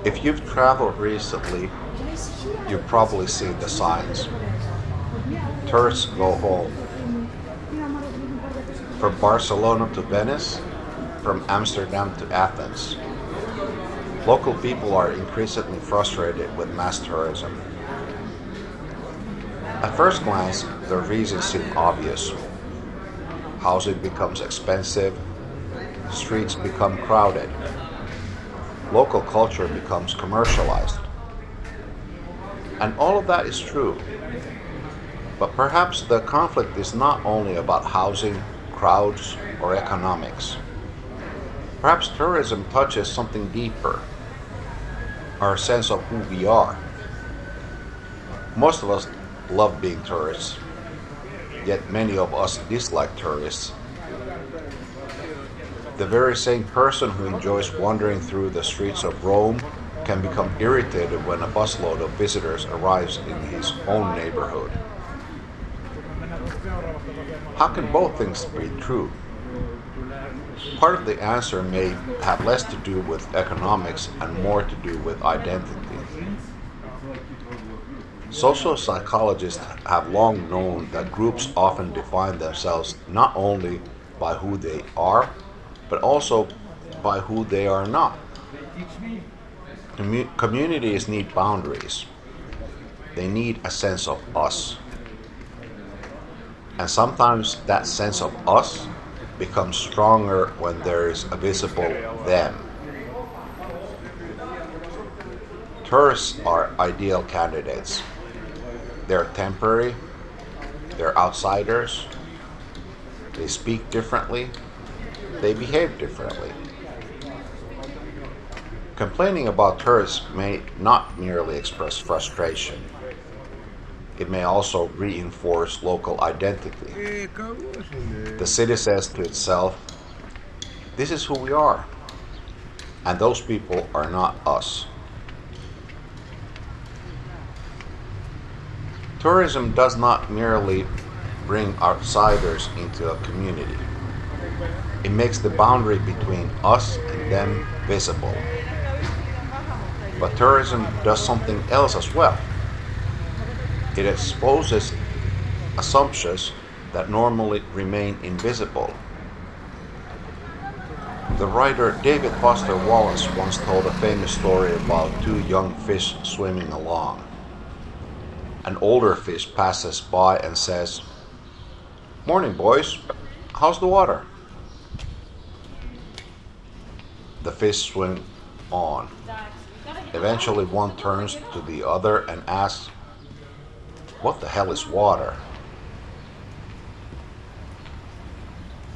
If you've traveled recently, you've probably seen the signs. Tourists go home. From Barcelona to Venice, from Amsterdam to Athens. Local people are increasingly frustrated with mass tourism. At first glance, the reasons seem obvious. Housing becomes expensive, streets become crowded, local culture becomes commercialized. And all of that is true. But perhaps the conflict is not only about housing, crowds, or economics. Perhaps tourism touches something deeper, our sense of who we are. Most of us love being tourists, yet many of us dislike tourists. The very same person who enjoys wandering through the streets of Rome can become irritated when a busload of visitors arrives in his own neighborhood. How can both things be true? Part of the answer may have less to do with economics and more to do with identity. Social psychologists have long known that groups often define themselves not only by who they are, but also by who they are not. Communities need boundaries. They need a sense of us. And sometimes that sense of us becomes stronger when there is a visible them. Tourists are ideal candidates. They're temporary, they're outsiders, they speak differently, they behave differently. Complaining about tourists may not merely express frustration. It may also reinforce local identity. The city says to itself, this is who we are, and those people are not us. Tourism does not merely bring outsiders into a community. It makes the boundary between us and them visible. But tourism does something else as well. It exposes assumptions that normally remain invisible. The writer David Foster Wallace once told a famous story about two young fish swimming along. An older fish passes by and says, "Morning, boys. How's the water?" The fish swim on. Eventually one turns to the other and asks, "What the hell is water?"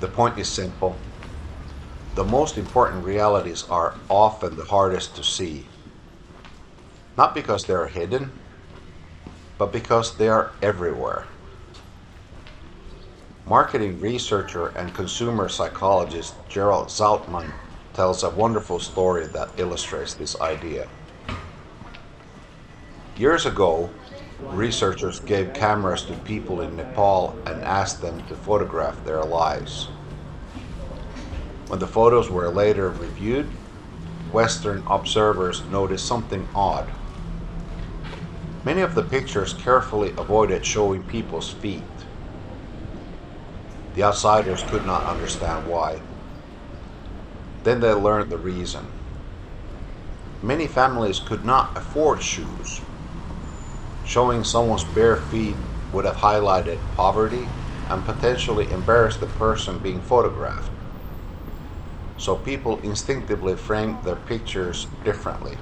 The point is simple. The most important realities are often the hardest to see. Not because they are hidden, but because they are everywhere. Marketing researcher and consumer psychologist Gerald Zaltman tells a wonderful story that illustrates this idea. Years ago, researchers gave cameras to people in Nepal and asked them to photograph their lives. When the photos were later reviewed, Western observers noticed something odd. Many of the pictures carefully avoided showing people's feet. The outsiders could not understand why. Then they learned the reason. Many families could not afford shoes. Showing someone's bare feet would have highlighted poverty and potentially embarrassed the person being photographed. So people instinctively framed their pictures differently.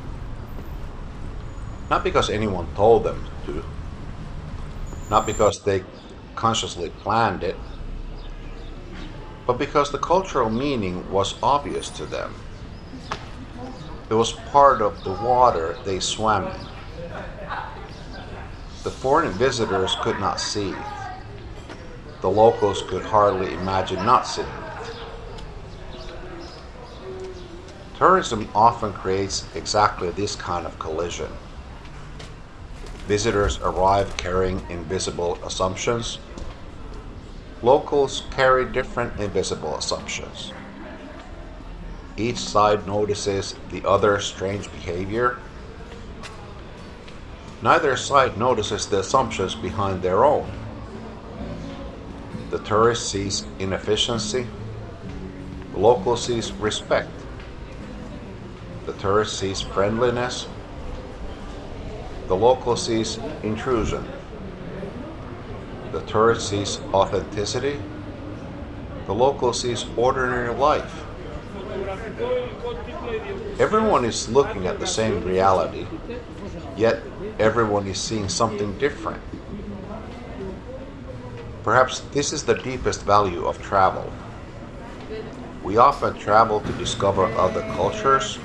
Not because anyone told them to, not because they consciously planned it, but because the cultural meaning was obvious to them. It was part of the water they swam in. The foreign visitors could not see it. The locals could hardly imagine not seeing it. Tourism often creates exactly this kind of collision. Visitors arrive carrying invisible assumptions. Locals carry different invisible assumptions. each side notices the other's strange behavior, neither side notices the assumptions behind their own. The tourist sees inefficiency, the local sees respect. The tourist sees friendliness, the local sees intrusion. The tourist sees authenticity, the local sees ordinary life. Everyone is looking at the same reality, yet everyone is seeing something different. Perhaps this is the deepest value of travel. We often travel to discover other cultures,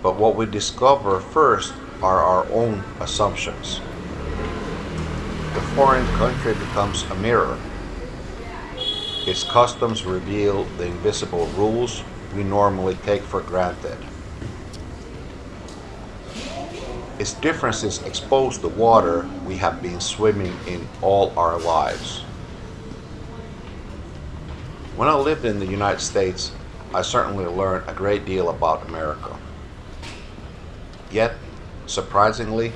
but what we discover first are our own assumptions. The foreign country becomes a mirror. Its customs reveal the invisible rules we normally take for granted. Its differences expose the water we have been swimming in all our lives. When I lived in the United States, I certainly learned a great deal about America. Yet, surprisingly,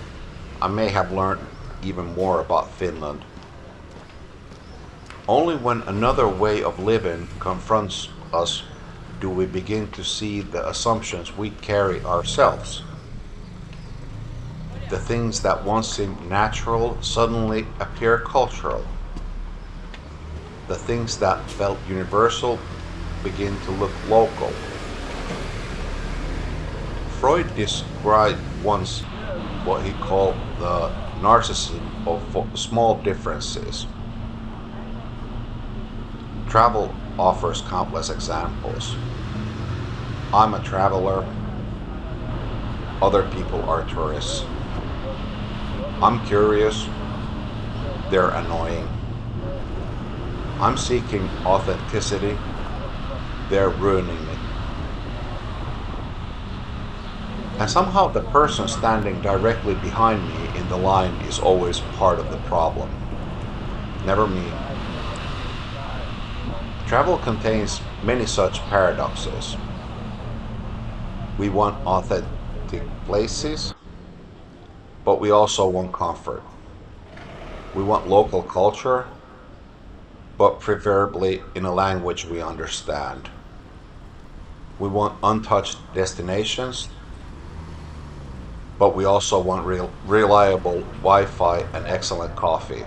I may have learned even more about Finland. Only when another way of living confronts us do we begin to see the assumptions we carry ourselves. The things that once seemed natural suddenly appear cultural. The things that felt universal begin to look local. Freud described once what he called the narcissism of small differences. Travel offers countless examples. I'm a traveler, other people are tourists. I'm curious, they're annoying. I'm seeking authenticity, they're ruining me. And somehow the person standing directly behind me in the line is always part of the problem, never me. Travel contains many such paradoxes. We want authentic places, but we also want comfort. We want local culture, but preferably in a language we understand. We want untouched destinations, but we also want reliable Wi Fi and excellent coffee.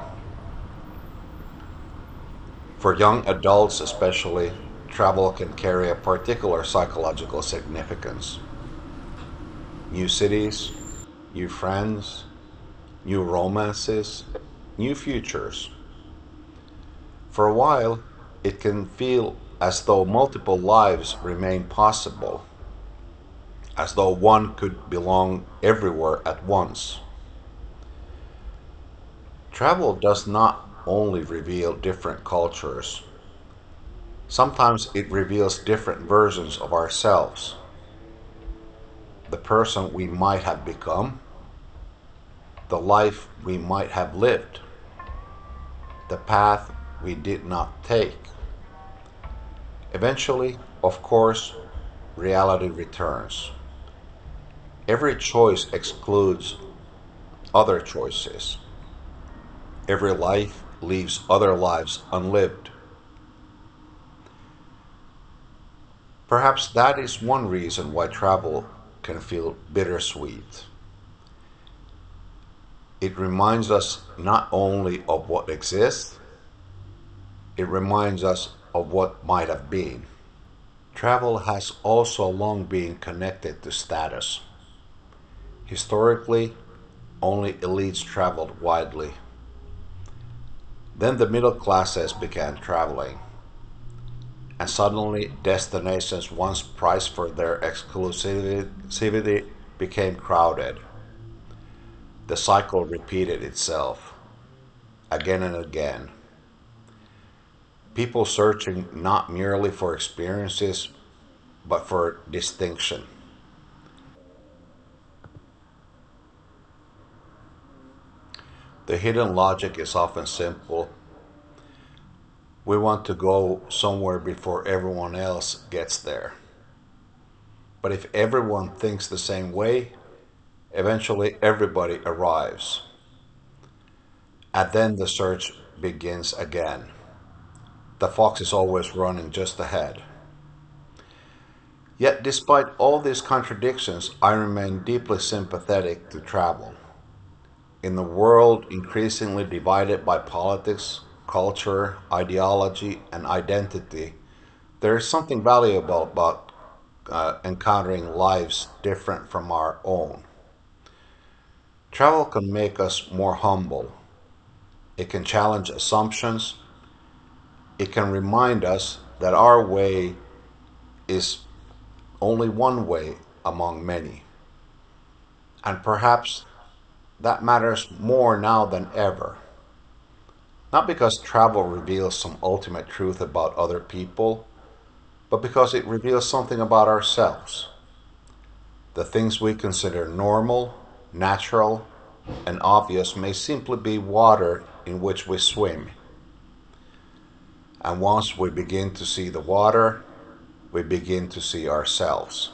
For young adults, especially, travel can carry a particular psychological significance. New cities, new friends, new romances, new futures. For a while, it can feel as though multiple lives remain possible, as though one could belong everywhere at once. Travel does not only reveal different cultures, sometimes it reveals different versions of ourselves, the person we might have become, the life we might have lived, the path we did not take. Eventually, of course, reality returns. Every choice excludes other choices. Every life leaves other lives unlived. Perhaps that is one reason why travel can feel bittersweet. It reminds us not only of what exists, it reminds us of what might have been. Travel has also long been connected to status. Historically, only elites traveled widely. Then the middle classes began traveling, and suddenly destinations once prized for their exclusivity became crowded. The cycle repeated itself again and again. People searching not merely for experiences, but for distinction. The hidden logic is often simple. We want to go somewhere before everyone else gets there. But if everyone thinks the same way, eventually everybody arrives. And then the search begins again. The fox is always running just ahead. Yet, despite all these contradictions, I remain deeply sympathetic to travel. In the world increasingly divided by politics, culture, ideology, and identity, there is something valuable about encountering lives different from our own. Travel can make us more humble. It can challenge assumptions. It can remind us that our way is only one way among many. And perhaps that matters more now than ever. Not because travel reveals some ultimate truth about other people, but because it reveals something about ourselves. The things we consider normal, natural, and obvious may simply be water in which we swim. And once we begin to see the water, we begin to see ourselves.